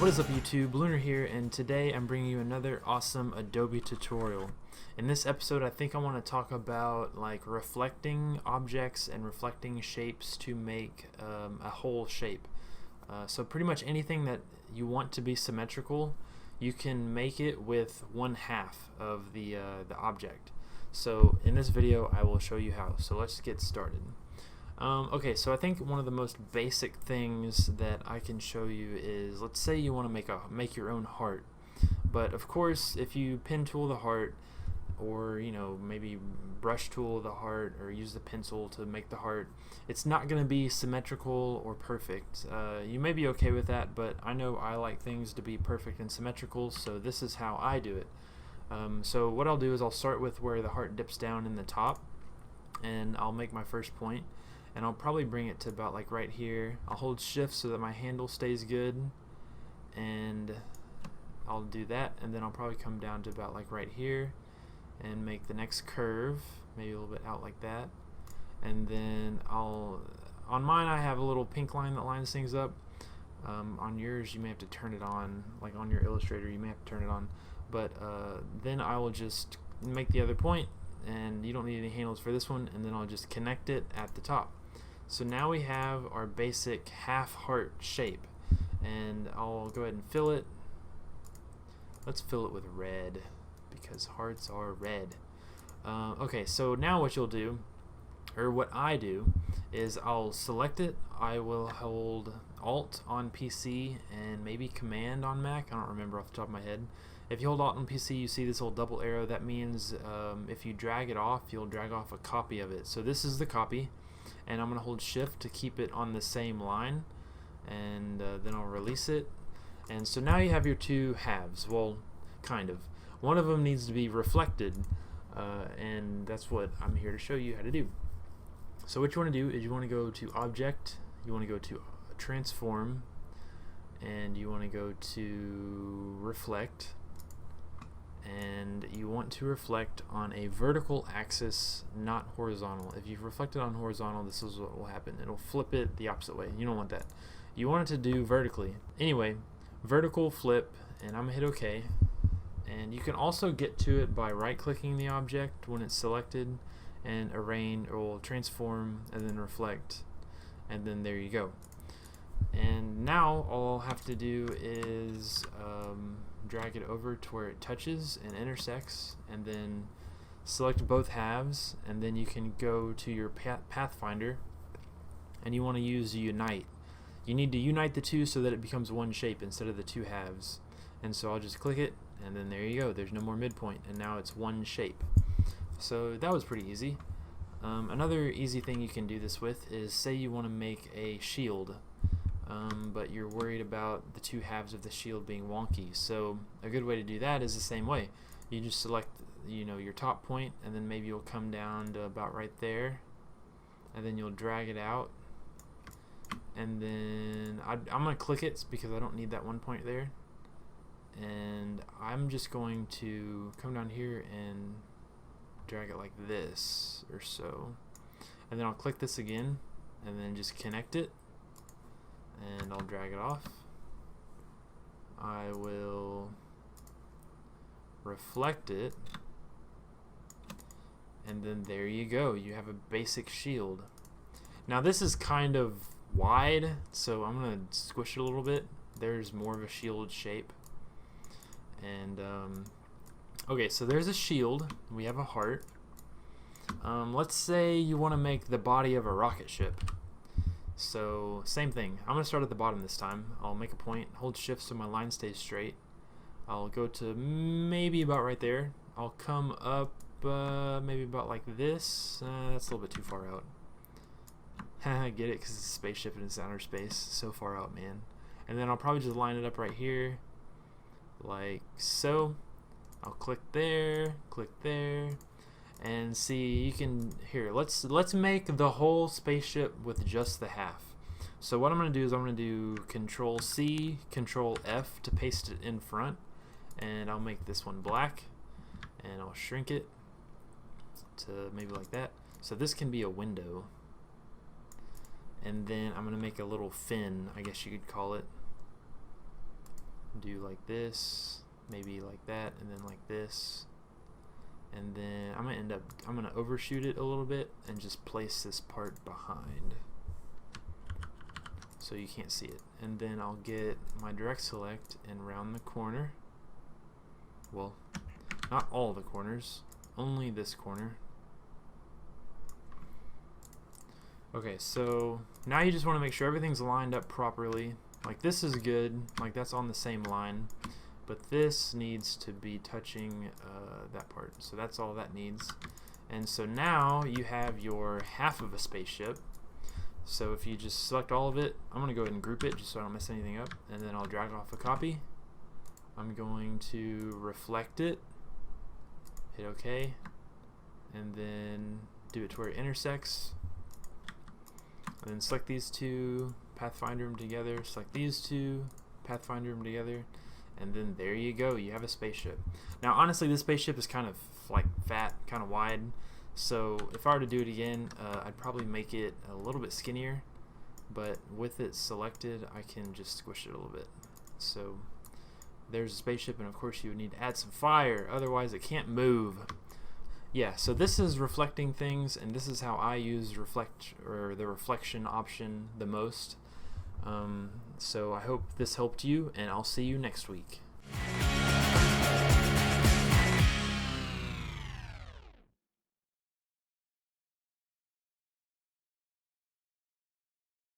What is up YouTube, Lunar here, and today I'm bringing you another awesome Adobe tutorial. In this episode I think I want to talk about like reflecting objects and reflecting shapes to make a whole shape. So pretty much anything that you want to be symmetrical, you can make it with 1/2 of the object. So in this video I will show you how. So let's get started. Okay, so I think one of the most basic things that I can show you is, let's say you want to make your own heart, but of course if you pen tool the heart, or maybe brush tool the heart, or use the pencil to make the heart, it's not going to be symmetrical or perfect. You may be okay with that, but I know I like things to be perfect and symmetrical, so this is how I do it. So what I'll do is I'll start with where the heart dips down in the top, and I'll make my first point. And I'll probably bring it to about like right here. I'll hold shift so that my handle stays good, and I'll do that, and then I'll probably come down to about like right here and make the next curve, maybe a little bit out like that. And then on mine I have a little pink line that lines things up. On yours you may have to turn it on, like on your Illustrator you may have to turn it on, but then I will just make the other point, and you don't need any handles for this one, and then I'll just connect it at the top. So now we have our basic half heart shape, and I'll go ahead and fill it. Let's fill it with red because hearts are red. Okay, so now what you'll do, or what I do, is I'll select it. I will hold Alt on PC and maybe Command on Mac. I don't remember off the top of my head. If you hold Alt on PC, you see this little double arrow. That means if you drag it off, you'll drag off a copy of it. So this is the copy, and I'm going to hold Shift to keep it on the same line, and then I'll release it. And so now you have your two halves. Well, kind of. One of them needs to be reflected, and that's what I'm here to show you how to do. So what you want to do is you want to go to Object, you want to go to Transform, and you want to go to Reflect, and you want to reflect on a vertical axis, not horizontal. If you've reflected on horizontal, this is what will happen. It'll flip it the opposite way. You don't want that. You want it to do vertically. Anyway, vertical flip, and I'm gonna hit OK. And you can also get to it by right-clicking the object when it's selected, and arrange or transform, and then reflect, and then there you go. And now all I'll have to do is drag it over to where it touches and intersects, and then select both halves, and then you can go to your Pathfinder, and you want to use Unite. You need to unite the two so that it becomes one shape instead of the two halves. And so I'll just click it, and then there you go. There's no more midpoint, and now it's one shape. So that was pretty easy. Another easy thing you can do this with is, say you want to make a shield, but you're worried about the two halves of the shield being wonky. So a good way to do that is the same way. You just select your top point, and then maybe you'll come down to about right there, and then you'll drag it out, and then I'm going to click it because I don't need that one point there, and I'm just going to come down here and drag it like this or so, and then I'll click this again and then just connect it, and I'll drag it off. I will reflect it, and then there you go. You have a basic shield. Now this is kind of wide, so I'm going to squish it a little bit. There's more of a shield shape. And okay, so there's a shield. We have a heart. Let's say you want to make the body of a rocket ship. So same thing. I'm going to start at the bottom this time. I'll make a point, hold shift so my line stays straight. I'll go to maybe about right there. I'll come up maybe about like this. That's a little bit too far out. Get it? Because it's a spaceship and it's outer space. So far out, man. And then I'll probably just line it up right here, like so. I'll click there, and see, you can, here, let's make the whole spaceship with just the half. So what I'm going to do is I'm going to do Control C, Control F to paste it in front, and I'll make this one black, and I'll shrink it to maybe like that. So this can be a window, and then I'm going to make a little fin, I guess you could call it. do like this, maybe like that, and then like this. And then I'm gonna overshoot it a little bit and just place this part behind so you can't see it. And then I'll get my direct select and round the corner. Well, not all the corners, only this corner. Okay, so now you just want to make sure everything's lined up properly. Like this is good, like that's on the same line, but this needs to be touching that part. So that's all that needs. And so now you have your half of a spaceship. So if you just select all of it, I'm going to go ahead and group it just so I don't mess anything up, and then I'll drag off a copy. I'm going to reflect it, hit OK, and then do it to where it intersects. And then select these two, pathfinder them together, select these two, pathfinder them together, and then there you go, you have a spaceship. Now honestly, this spaceship is kind of like fat, kind of wide, so if I were to do it again, I'd probably make it a little bit skinnier, but with it selected, I can just squish it a little bit. So there's a spaceship, and of course you would need to add some fire, otherwise it can't move. Yeah, so this is reflecting things, and this is how I use the reflection option the most. So I hope this helped you, and I'll see you next week.